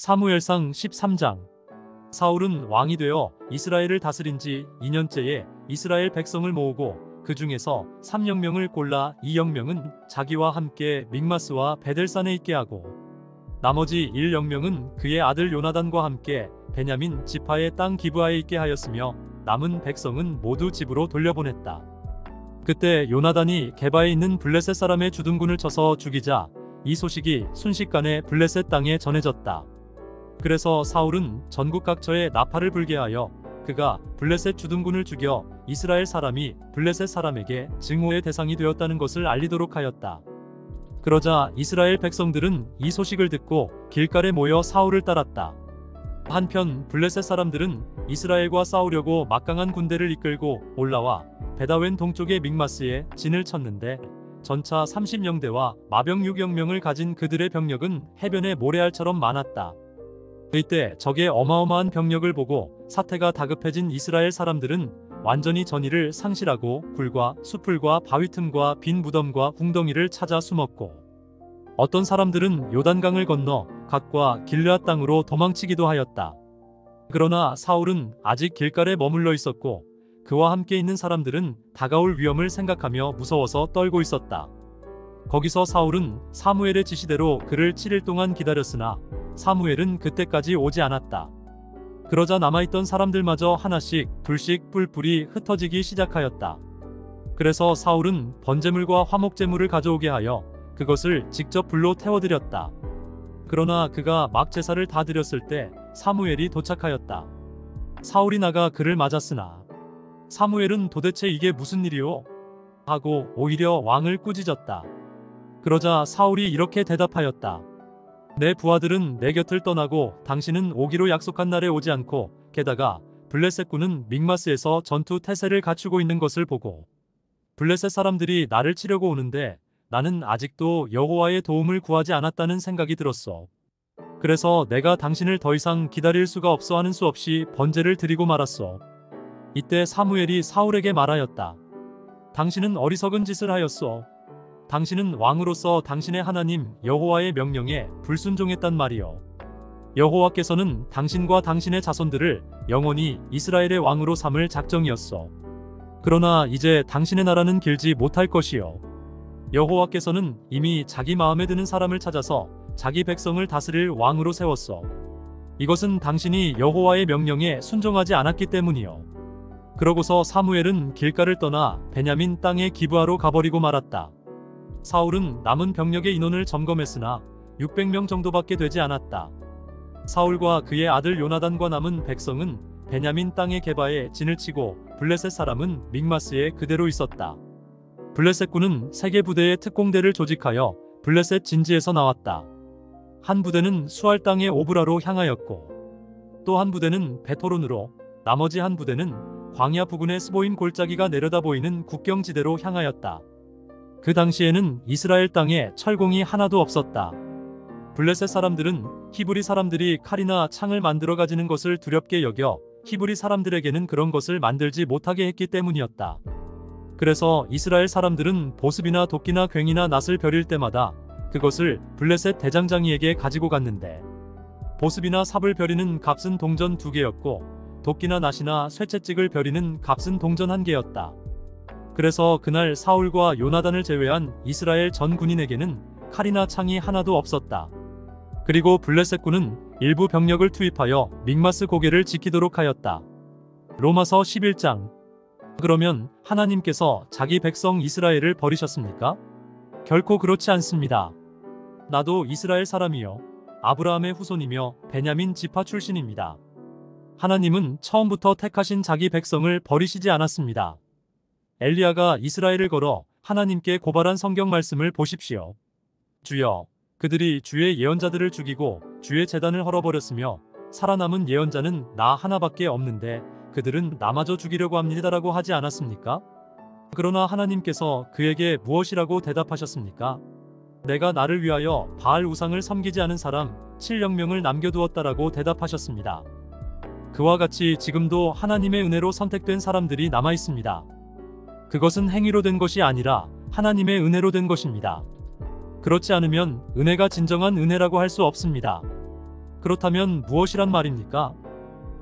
사무엘상 13장. 사울은 왕이 되어 이스라엘을 다스린 지 2년째에 이스라엘 백성을 모으고 그 중에서 3영명을 골라 2영명은 자기와 함께 믹마스와 베델산에 있게 하고 나머지 1영명은 그의 아들 요나단과 함께 베냐민 지파의 땅 기브아에 있게 하였으며 남은 백성은 모두 집으로 돌려보냈다. 그때 요나단이 게바에 있는 블레셋 사람의 주둔군을 쳐서 죽이자 이 소식이 순식간에 블레셋 땅에 전해졌다. 그래서 사울은 전국 각처에 나팔을 불게 하여 그가 블레셋 주둔군을 죽여 이스라엘 사람이 블레셋 사람에게 증오의 대상이 되었다는 것을 알리도록 하였다. 그러자 이스라엘 백성들은 이 소식을 듣고 길갈에 모여 사울을 따랐다. 한편 블레셋 사람들은 이스라엘과 싸우려고 막강한 군대를 이끌고 올라와 베다웬 동쪽의 믹마스에 진을 쳤는데 전차 30영대와 마병 6영명을 가진 그들의 병력은 해변의 모래알처럼 많았다. 이때 적의 어마어마한 병력을 보고 사태가 다급해진 이스라엘 사람들은 완전히 전의를 상실하고 굴과 수풀과 바위 틈과 빈 무덤과 궁덩이를 찾아 숨었고 어떤 사람들은 요단강을 건너 갓과 길르앗 땅으로 도망치기도 하였다. 그러나 사울은 아직 길갈에 머물러 있었고 그와 함께 있는 사람들은 다가올 위험을 생각하며 무서워서 떨고 있었다. 거기서 사울은 사무엘의 지시대로 그를 7일 동안 기다렸으나 사무엘은 그때까지 오지 않았다. 그러자 남아있던 사람들마저 하나씩 둘씩 뿔뿔이 흩어지기 시작하였다. 그래서 사울은 번제물과 화목제물을 가져오게 하여 그것을 직접 불로 태워드렸다. 그러나 그가 막 제사를 다 드렸을 때 사무엘이 도착하였다. 사울이 나가 그를 맞았으나 사무엘은 도대체 이게 무슨 일이오? 하고 오히려 왕을 꾸짖었다. 그러자 사울이 이렇게 대답하였다. 내 부하들은 내 곁을 떠나고 당신은 오기로 약속한 날에 오지 않고 게다가 블레셋군은 믹마스에서 전투 태세를 갖추고 있는 것을 보고 블레셋 사람들이 나를 치려고 오는데 나는 아직도 여호와의 도움을 구하지 않았다는 생각이 들었어. 그래서 내가 당신을 더 이상 기다릴 수가 없어 하는 수 없이 번제를 드리고 말았어. 이때 사무엘이 사울에게 말하였다. 당신은 어리석은 짓을 하였어. 당신은 왕으로서 당신의 하나님 여호와의 명령에 불순종했단 말이요. 여호와께서는 당신과 당신의 자손들을 영원히 이스라엘의 왕으로 삼을 작정이었어. 그러나 이제 당신의 나라는 길지 못할 것이요. 여호와께서는 이미 자기 마음에 드는 사람을 찾아서 자기 백성을 다스릴 왕으로 세웠어. 이것은 당신이 여호와의 명령에 순종하지 않았기 때문이요. 그러고서 사무엘은 길갈을 떠나 베냐민 땅의 기브아로 가버리고 말았다. 사울은 남은 병력의 인원을 점검했으나 600명 정도밖에 되지 않았다. 사울과 그의 아들 요나단과 남은 백성은 베냐민 땅의 게바에 진을 치고 블레셋 사람은 믹마스에 그대로 있었다. 블레셋군은 3개 부대의 특공대를 조직하여 블레셋 진지에서 나왔다. 한 부대는 수알 땅의 오브라로 향하였고 또 한 부대는 베토론으로, 나머지 한 부대는 광야 부근의 스보임 골짜기가 내려다 보이는 국경지대로 향하였다. 그 당시에는 이스라엘 땅에 철공이 하나도 없었다. 블레셋 사람들은 히브리 사람들이 칼이나 창을 만들어 가지는 것을 두렵게 여겨 히브리 사람들에게는 그런 것을 만들지 못하게 했기 때문이었다. 그래서 이스라엘 사람들은 보습이나 도끼나 괭이나 낫을 벼릴 때마다 그것을 블레셋 대장장이에게 가지고 갔는데 보습이나 삽을 벼리는 값은 동전 2개였고 도끼나 낫이나 쇠채찍을 벼리는 값은 동전 1개였다. 그래서 그날 사울과 요나단을 제외한 이스라엘 전 군인에게는 칼이나 창이 하나도 없었다. 그리고 블레셋군은 일부 병력을 투입하여 믹마스 고개를 지키도록 하였다. 로마서 11장. 그러면 하나님께서 자기 백성 이스라엘을 버리셨습니까? 결코 그렇지 않습니다. 나도 이스라엘 사람이요 아브라함의 후손이며 베냐민 지파 출신입니다. 하나님은 처음부터 택하신 자기 백성을 버리시지 않았습니다. 엘리야가 이스라엘을 걸어 하나님께 고발한 성경 말씀을 보십시오. 주여, 그들이 주의 예언자들을 죽이고 주의 제단을 헐어버렸으며 살아남은 예언자는 나 하나밖에 없는데 그들은 나마저 죽이려고 합니다라고 하지 않았습니까? 그러나 하나님께서 그에게 무엇이라고 대답하셨습니까? 내가 나를 위하여 바알 우상을 섬기지 않은 사람 7영명을 남겨두었다라고 대답하셨습니다. 그와 같이 지금도 하나님의 은혜로 선택된 사람들이 남아 있습니다. 그것은 행위로 된 것이 아니라 하나님의 은혜로 된 것입니다. 그렇지 않으면 은혜가 진정한 은혜라고 할 수 없습니다. 그렇다면 무엇이란 말입니까?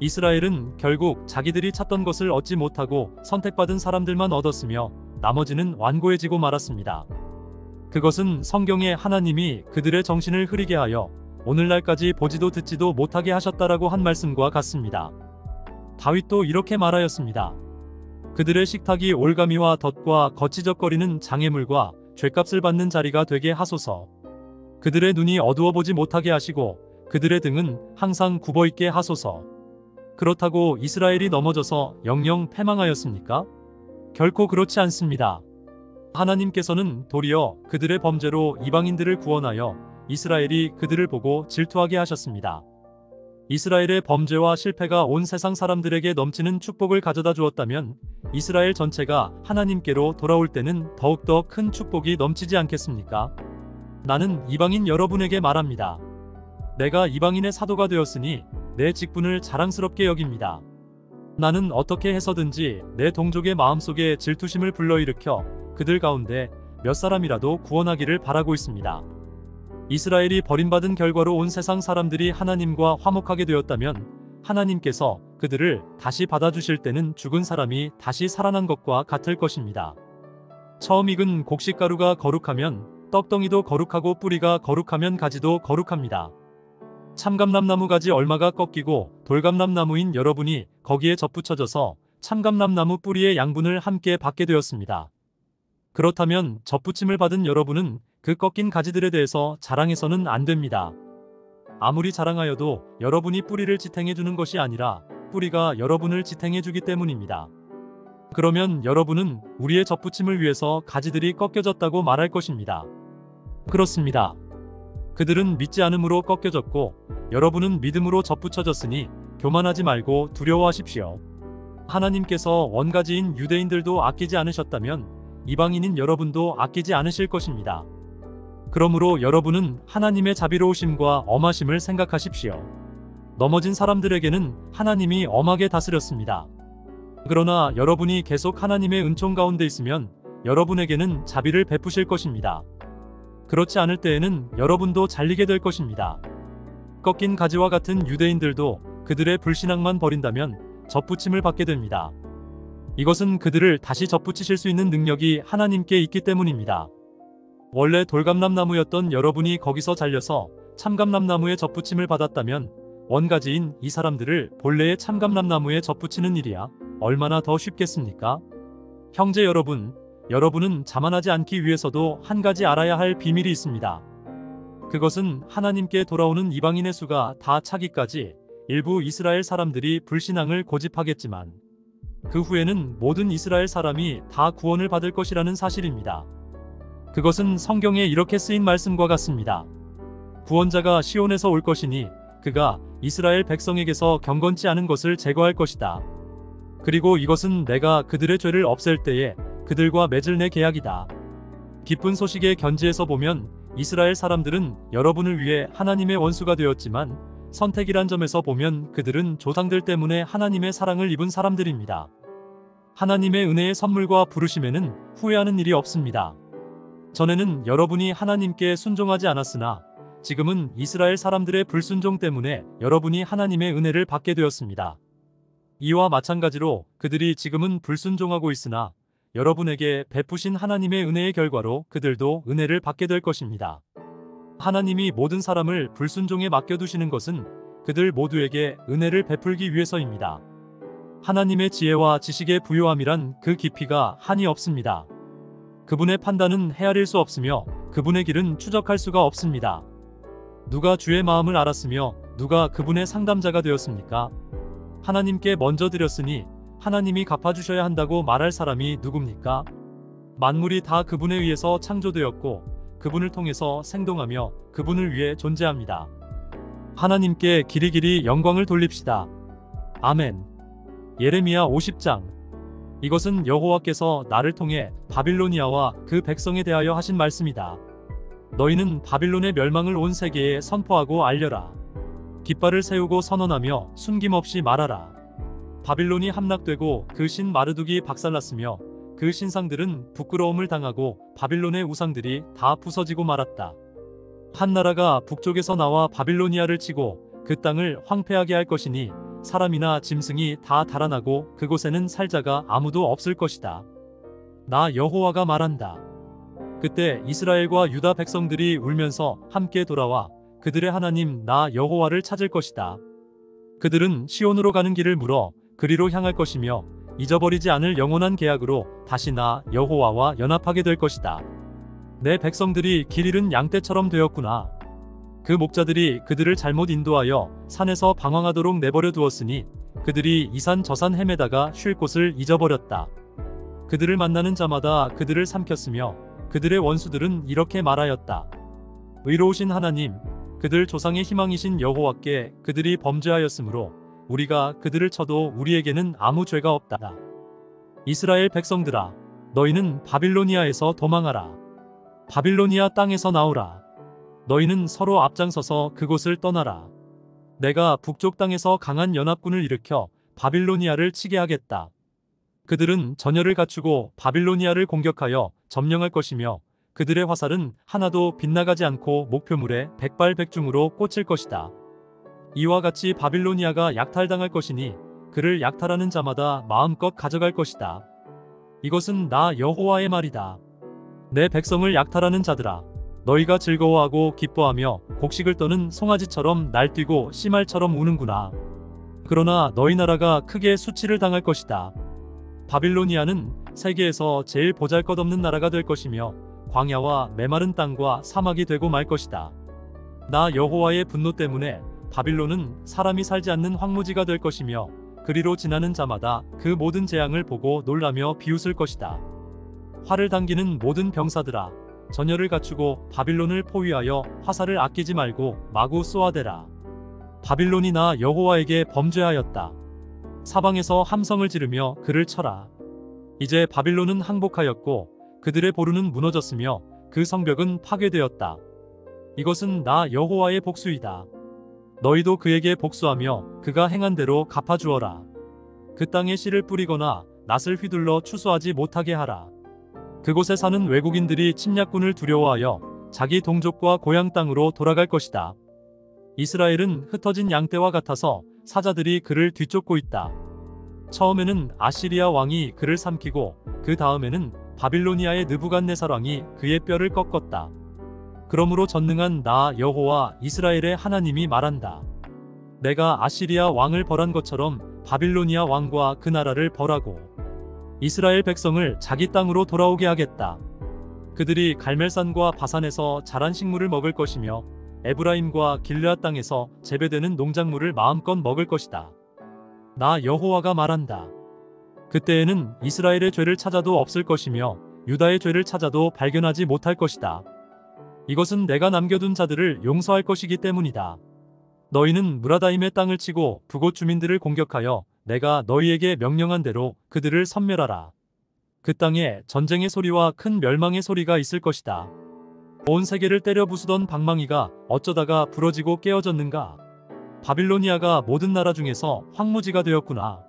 이스라엘은 결국 자기들이 찾던 것을 얻지 못하고 선택받은 사람들만 얻었으며 나머지는 완고해지고 말았습니다. 그것은 성경에 하나님이 그들의 정신을 흐리게 하여 오늘날까지 보지도 듣지도 못하게 하셨다라고 한 말씀과 같습니다. 다윗도 이렇게 말하였습니다. 그들의 식탁이 올가미와 덫과 거치적거리는 장애물과 죗값을 받는 자리가 되게 하소서. 그들의 눈이 어두워 보지 못하게 하시고 그들의 등은 항상 굽어있게 하소서. 그렇다고 이스라엘이 넘어져서 영영 패망하였습니까? 결코 그렇지 않습니다. 하나님께서는 도리어 그들의 범죄로 이방인들을 구원하여 이스라엘이 그들을 보고 질투하게 하셨습니다. 이스라엘의 범죄와 실패가 온 세상 사람들에게 넘치는 축복을 가져다 주었다면 이스라엘 전체가 하나님께로 돌아올 때는 더욱더 큰 축복이 넘치지 않겠습니까? 나는 이방인 여러분에게 말합니다. 내가 이방인의 사도가 되었으니 내 직분을 자랑스럽게 여깁니다. 나는 어떻게 해서든지 내 동족의 마음속에 질투심을 불러일으켜 그들 가운데 몇 사람이라도 구원하기를 바라고 있습니다. 이스라엘이 버림받은 결과로 온 세상 사람들이 하나님과 화목하게 되었다면 하나님께서 그들을 다시 받아주실 때는 죽은 사람이 다시 살아난 것과 같을 것입니다. 처음 익은 곡식가루가 거룩하면 떡덩이도 거룩하고 뿌리가 거룩하면 가지도 거룩합니다. 참감람나무 가지 얼마가 꺾이고 돌감람나무인 여러분이 거기에 접붙여져서 참감람나무 뿌리의 양분을 함께 받게 되었습니다. 그렇다면 접붙임을 받은 여러분은 그 꺾인 가지들에 대해서 자랑해서는 안 됩니다. 아무리 자랑하여도 여러분이 뿌리를 지탱해주는 것이 아니라 뿌리가 여러분을 지탱해주기 때문입니다. 그러면 여러분은 우리의 접붙임을 위해서 가지들이 꺾여졌다고 말할 것입니다. 그렇습니다. 그들은 믿지 않음으로 꺾여졌고 여러분은 믿음으로 접붙여졌으니 교만하지 말고 두려워하십시오. 하나님께서 원가지인 유대인들도 아끼지 않으셨다면 이방인인 여러분도 아끼지 않으실 것입니다. 그러므로 여러분은 하나님의 자비로우심과 엄하심을 생각하십시오. 넘어진 사람들에게는 하나님이 엄하게 다스렸습니다. 그러나 여러분이 계속 하나님의 은총 가운데 있으면 여러분에게는 자비를 베푸실 것입니다. 그렇지 않을 때에는 여러분도 잘리게 될 것입니다. 꺾인 가지와 같은 유대인들도 그들의 불신앙만 버린다면 접붙임을 받게 됩니다. 이것은 그들을 다시 접붙이실 수 있는 능력이 하나님께 있기 때문입니다. 원래 돌감람나무였던 여러분이 거기서 잘려서 참감람나무에 접붙임을 받았다면 원가지인 이 사람들을 본래의 참감람나무에 접붙이는 일이야 얼마나 더 쉽겠습니까? 형제 여러분, 여러분은 자만하지 않기 위해서도 한 가지 알아야 할 비밀이 있습니다. 그것은 하나님께 돌아오는 이방인의 수가 다 차기까지 일부 이스라엘 사람들이 불신앙을 고집하겠지만 그 후에는 모든 이스라엘 사람이 다 구원을 받을 것이라는 사실입니다. 그것은 성경에 이렇게 쓰인 말씀과 같습니다. 구원자가 시온에서 올 것이니 그가 이스라엘 백성에게서 경건치 않은 것을 제거할 것이다. 그리고 이것은 내가 그들의 죄를 없앨 때에 그들과 맺을 내 계약이다. 기쁜 소식의 견지에서 보면 이스라엘 사람들은 여러분을 위해 하나님의 원수가 되었지만 선택이란 점에서 보면 그들은 조상들 때문에 하나님의 사랑을 입은 사람들입니다. 하나님의 은혜의 선물과 부르심에는 후회하는 일이 없습니다. 전에는 여러분이 하나님께 순종하지 않았으나 지금은 이스라엘 사람들의 불순종 때문에 여러분이 하나님의 은혜를 받게 되었습니다. 이와 마찬가지로 그들이 지금은 불순종하고 있으나 여러분에게 베푸신 하나님의 은혜의 결과로 그들도 은혜를 받게 될 것입니다. 하나님이 모든 사람을 불순종에 맡겨두시는 것은 그들 모두에게 은혜를 베풀기 위해서입니다. 하나님의 지혜와 지식의 부요함이란 그 깊이가 한이 없습니다. 그분의 판단은 헤아릴 수 없으며 그분의 길은 추적할 수가 없습니다. 누가 주의 마음을 알았으며 누가 그분의 상담자가 되었습니까? 하나님께 먼저 드렸으니 하나님이 갚아주셔야 한다고 말할 사람이 누굽니까? 만물이 다 그분에 의해서 창조되었고 그분을 통해서 생동하며 그분을 위해 존재합니다. 하나님께 길이길이 영광을 돌립시다. 아멘. 예레미야 50장. 이것은 여호와께서 나를 통해 바빌로니아와 그 백성에 대하여 하신 말씀이다. 너희는 바빌론의 멸망을 온 세계에 선포하고 알려라. 깃발을 세우고 선언하며 숨김없이 말하라. 바빌론이 함락되고 그 신 마르둑이 박살났으며 그 신상들은 부끄러움을 당하고 바빌론의 우상들이 다 부서지고 말았다. 한 나라가 북쪽에서 나와 바빌로니아를 치고 그 땅을 황폐하게 할 것이니 사람이나 짐승이 다 달아나고 그곳에는 살자가 아무도 없을 것이다. 나 여호와가 말한다. 그때 이스라엘과 유다 백성들이 울면서 함께 돌아와 그들의 하나님 나 여호와를 찾을 것이다. 그들은 시온으로 가는 길을 물어 그리로 향할 것이며 잊어버리지 않을 영원한 계약으로 다시 나 여호와와 연합하게 될 것이다. 내 백성들이 길 잃은 양떼처럼 되었구나. 그 목자들이 그들을 잘못 인도하여 산에서 방황하도록 내버려 두었으니 그들이 이 산 저 산 헤매다가 쉴 곳을 잊어버렸다. 그들을 만나는 자마다 그들을 삼켰으며 그들의 원수들은 이렇게 말하였다. 의로우신 하나님, 그들 조상의 희망이신 여호와께 그들이 범죄하였으므로 우리가 그들을 쳐도 우리에게는 아무 죄가 없다. 이스라엘 백성들아, 너희는 바빌로니아에서 도망하라. 바빌로니아 땅에서 나오라. 너희는 서로 앞장서서 그곳을 떠나라. 내가 북쪽 땅에서 강한 연합군을 일으켜 바빌로니아를 치게 하겠다. 그들은 전열을 갖추고 바빌로니아를 공격하여 점령할 것이며 그들의 화살은 하나도 빗나가지 않고 목표물에 백발백중으로 꽂힐 것이다. 이와 같이 바빌로니아가 약탈당할 것이니 그를 약탈하는 자마다 마음껏 가져갈 것이다. 이것은 나 여호와의 말이다. 내 백성을 약탈하는 자들아, 너희가 즐거워하고 기뻐하며 곡식을 떠는 송아지처럼 날뛰고 씨말처럼 우는구나. 그러나 너희 나라가 크게 수치를 당할 것이다. 바빌로니아는 세계에서 제일 보잘것없는 나라가 될 것이며 광야와 메마른 땅과 사막이 되고 말 것이다. 나 여호와의 분노 때문에 바빌론은 사람이 살지 않는 황무지가 될 것이며 그리로 지나는 자마다 그 모든 재앙을 보고 놀라며 비웃을 것이다. 활을 당기는 모든 병사들아, 전열을 갖추고 바빌론을 포위하여 화살을 아끼지 말고 마구 쏘아대라. 바빌론이 나 여호와에게 범죄하였다. 사방에서 함성을 지르며 그를 쳐라. 이제 바빌론은 항복하였고 그들의 보루는 무너졌으며 그 성벽은 파괴되었다. 이것은 나 여호와의 복수이다. 너희도 그에게 복수하며 그가 행한 대로 갚아주어라. 그 땅에 씨를 뿌리거나 낫을 휘둘러 추수하지 못하게 하라. 그곳에 사는 외국인들이 침략군을 두려워하여 자기 동족과 고향 땅으로 돌아갈 것이다. 이스라엘은 흩어진 양떼와 같아서 사자들이 그를 뒤쫓고 있다. 처음에는 아시리아 왕이 그를 삼키고 그 다음에는 바빌로니아의 느부갓네살 왕이 그의 뼈를 꺾었다. 그러므로 전능한 나 여호와 이스라엘의 하나님이 말한다. 내가 아시리아 왕을 벌한 것처럼 바빌로니아 왕과 그 나라를 벌하고 이스라엘 백성을 자기 땅으로 돌아오게 하겠다. 그들이 갈멜산과 바산에서 자란 식물을 먹을 것이며 에브라임과 길르앗 땅에서 재배되는 농작물을 마음껏 먹을 것이다. 나 여호와가 말한다. 그때에는 이스라엘의 죄를 찾아도 없을 것이며 유다의 죄를 찾아도 발견하지 못할 것이다. 이것은 내가 남겨둔 자들을 용서할 것이기 때문이다. 너희는 무라다임의 땅을 치고 북곳 주민들을 공격하여 내가 너희에게 명령한 대로 그들을 섬멸하라. 그 땅에 전쟁의 소리와 큰 멸망의 소리가 있을 것이다. 온 세계를 때려 부수던 방망이가 어쩌다가 부러지고 깨어졌는가? 바빌로니아가 모든 나라 중에서 황무지가 되었구나.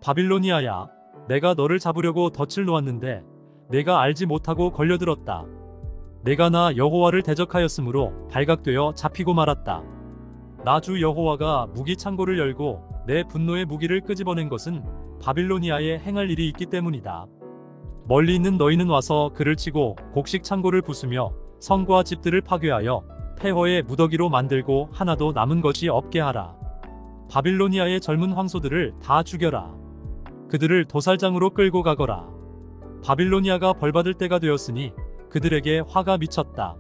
바빌로니아야, 내가 너를 잡으려고 덫을 놓았는데 내가 알지 못하고 걸려들었다. 내가 나 여호와를 대적하였으므로 발각되어 잡히고 말았다. 나 주 여호와가 무기 창고를 열고 내 분노의 무기를 끄집어낸 것은 바빌로니아에 행할 일이 있기 때문이다. 멀리 있는 너희는 와서 그를 치고 곡식 창고를 부수며 성과 집들을 파괴하여 폐허의 무더기로 만들고 하나도 남은 것이 없게 하라. 바빌로니아의 젊은 황소들을 다 죽여라. 그들을 도살장으로 끌고 가거라. 바빌로니아가 벌받을 때가 되었으니 그들에게 화가 미쳤다.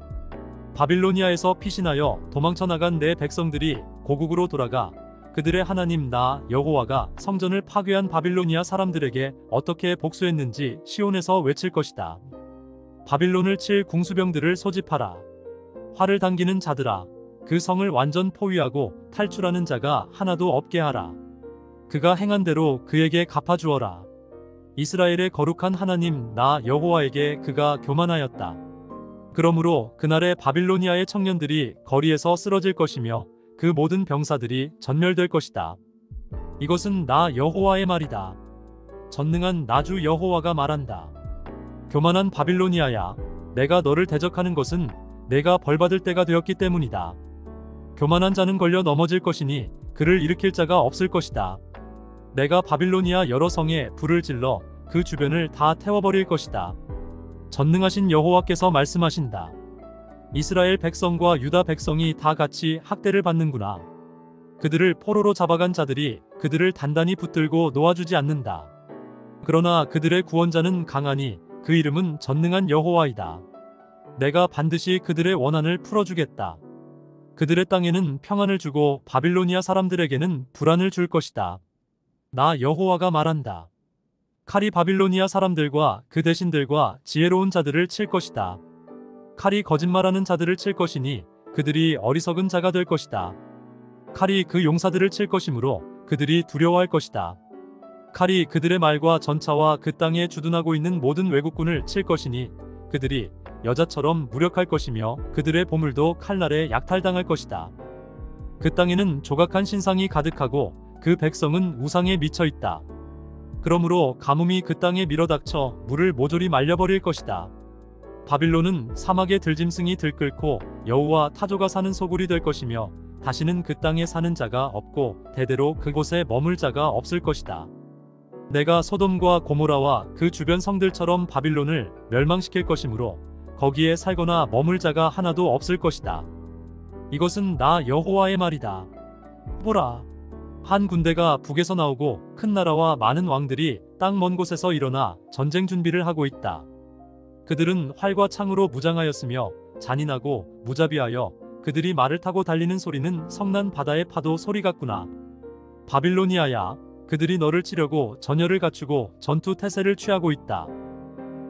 바빌로니아에서 피신하여 도망쳐 나간 내 백성들이 고국으로 돌아가 그들의 하나님 나 여호와가 성전을 파괴한 바빌로니아 사람들에게 어떻게 복수했는지 시온에서 외칠 것이다. 바빌론을 칠 궁수병들을 소집하라. 활을 당기는 자들아, 그 성을 완전 포위하고 탈출하는 자가 하나도 없게 하라. 그가 행한 대로 그에게 갚아주어라. 이스라엘의 거룩한 하나님 나 여호와에게 그가 교만하였다. 그러므로 그날에 바빌로니아의 청년들이 거리에서 쓰러질 것이며 그 모든 병사들이 전멸될 것이다. 이것은 나 여호와의 말이다. 전능한 나 주 여호와가 말한다. 교만한 바빌로니아야, 내가 너를 대적하는 것은 내가 벌받을 때가 되었기 때문이다. 교만한 자는 걸려 넘어질 것이니 그를 일으킬 자가 없을 것이다. 내가 바빌로니아 여러 성에 불을 질러 그 주변을 다 태워버릴 것이다. 전능하신 여호와께서 말씀하신다. 이스라엘 백성과 유다 백성이 다 같이 학대를 받는구나. 그들을 포로로 잡아간 자들이 그들을 단단히 붙들고 놓아주지 않는다. 그러나 그들의 구원자는 강하니 그 이름은 전능한 여호와이다. 내가 반드시 그들의 원한을 풀어주겠다. 그들의 땅에는 평안을 주고 바빌로니아 사람들에게는 불안을 줄 것이다. 나 여호와가 말한다. 칼이 바빌로니아 사람들과 그 대신들과 지혜로운 자들을 칠 것이다. 칼이 거짓말하는 자들을 칠 것이니 그들이 어리석은 자가 될 것이다. 칼이 그 용사들을 칠 것이므로 그들이 두려워할 것이다. 칼이 그들의 말과 전차와 그 땅에 주둔하고 있는 모든 외국군을 칠 것이니 그들이 여자처럼 무력할 것이며 그들의 보물도 칼날에 약탈당할 것이다. 그 땅에는 조각한 신상이 가득하고 그 백성은 우상에 미쳐 있다. 그러므로 가뭄이 그 땅에 밀어닥쳐 물을 모조리 말려버릴 것이다. 바빌론은 사막의 들짐승이 들끓고 여우와 타조가 사는 소굴이 될 것이며 다시는 그 땅에 사는 자가 없고 대대로 그곳에 머물 자가 없을 것이다. 내가 소돔과 고모라와 그 주변 성들처럼 바빌론을 멸망시킬 것이므로 거기에 살거나 머물 자가 하나도 없을 것이다. 이것은 나 여호와의 말이다. 보라, 한 군대가 북에서 나오고 큰 나라와 많은 왕들이 땅 먼 곳에서 일어나 전쟁 준비를 하고 있다. 그들은 활과 창으로 무장하였으며 잔인하고 무자비하여 그들이 말을 타고 달리는 소리는 성난 바다의 파도 소리 같구나. 바빌로니아야, 그들이 너를 치려고 전열을 갖추고 전투 태세를 취하고 있다.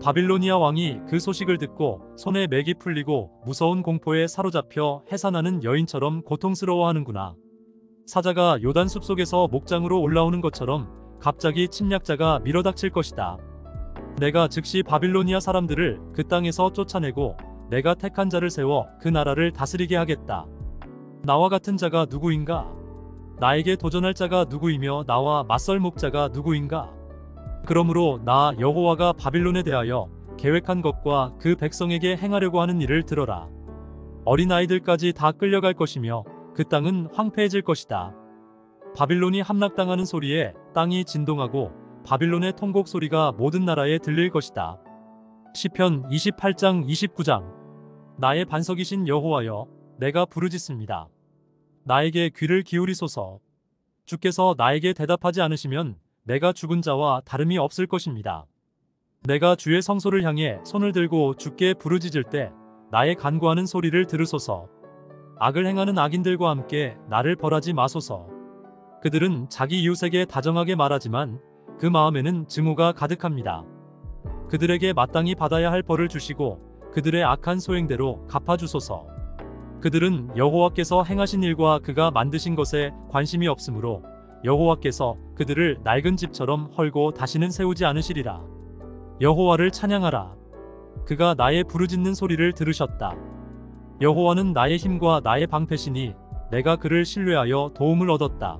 바빌로니아 왕이 그 소식을 듣고 손에 맥이 풀리고 무서운 공포에 사로잡혀 해산하는 여인처럼 고통스러워하는구나. 사자가 요단 숲속에서 목장으로 올라오는 것처럼 갑자기 침략자가 밀어닥칠 것이다. 내가 즉시 바빌로니아 사람들을 그 땅에서 쫓아내고 내가 택한 자를 세워 그 나라를 다스리게 하겠다. 나와 같은 자가 누구인가? 나에게 도전할 자가 누구이며 나와 맞설 목자가 누구인가? 그러므로 나 여호와가 바빌론에 대하여 계획한 것과 그 백성에게 행하려고 하는 일을 들어라. 어린아이들까지 다 끌려갈 것이며 그 땅은 황폐해질 것이다. 바빌론이 함락당하는 소리에 땅이 진동하고 바빌론의 통곡 소리가 모든 나라에 들릴 것이다. 시편 28장 29장. 나의 반석이신 여호와여, 내가 부르짖습니다. 나에게 귀를 기울이소서. 주께서 나에게 대답하지 않으시면 내가 죽은 자와 다름이 없을 것입니다. 내가 주의 성소를 향해 손을 들고 주께 부르짖을 때 나의 간구하는 소리를 들으소서. 악을 행하는 악인들과 함께 나를 벌하지 마소서. 그들은 자기 이웃에게 다정하게 말하지만 그 마음에는 증오가 가득합니다. 그들에게 마땅히 받아야 할 벌을 주시고 그들의 악한 소행대로 갚아주소서. 그들은 여호와께서 행하신 일과 그가 만드신 것에 관심이 없으므로 여호와께서 그들을 낡은 집처럼 헐고 다시는 세우지 않으시리라. 여호와를 찬양하라. 그가 나의 부르짖는 소리를 들으셨다. 여호와는 나의 힘과 나의 방패시니 내가 그를 신뢰하여 도움을 얻었다.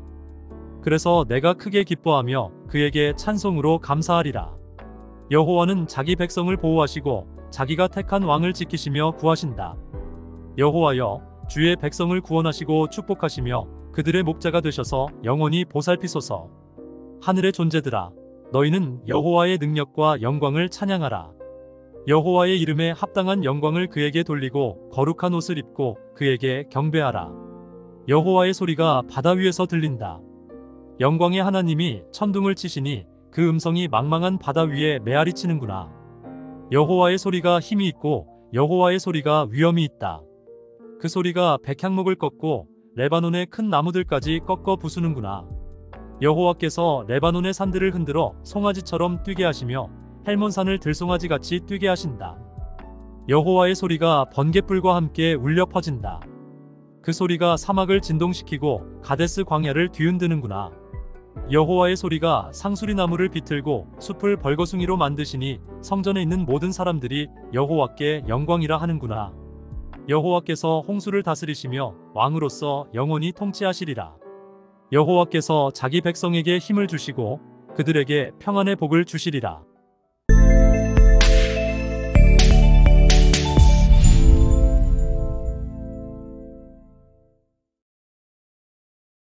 그래서 내가 크게 기뻐하며 그에게 찬송으로 감사하리라. 여호와는 자기 백성을 보호하시고 자기가 택한 왕을 지키시며 구하신다. 여호와여, 주의 백성을 구원하시고 축복하시며 그들의 목자가 되셔서 영원히 보살피소서. 하늘의 존재들아, 너희는 여호와의 능력과 영광을 찬양하라. 여호와의 이름에 합당한 영광을 그에게 돌리고 거룩한 옷을 입고 그에게 경배하라. 여호와의 소리가 바다 위에서 들린다. 영광의 하나님이 천둥을 치시니 그 음성이 망망한 바다 위에 메아리 치는구나. 여호와의 소리가 힘이 있고 여호와의 소리가 위엄이 있다. 그 소리가 백향목을 꺾고 레바논의 큰 나무들까지 꺾어 부수는구나. 여호와께서 레바논의 산들을 흔들어 송아지처럼 뛰게 하시며 헬몬산을 들송아지같이 뛰게 하신다. 여호와의 소리가 번갯불과 함께 울려 퍼진다. 그 소리가 사막을 진동시키고 가데스 광야를 뒤흔드는구나. 여호와의 소리가 상수리 나무를 비틀고 숲을 벌거숭이로 만드시니 성전에 있는 모든 사람들이 여호와께 영광이라 하는구나. 여호와께서 홍수를 다스리시며 왕으로서 영원히 통치하시리라. 여호와께서 자기 백성에게 힘을 주시고 그들에게 평안의 복을 주시리라.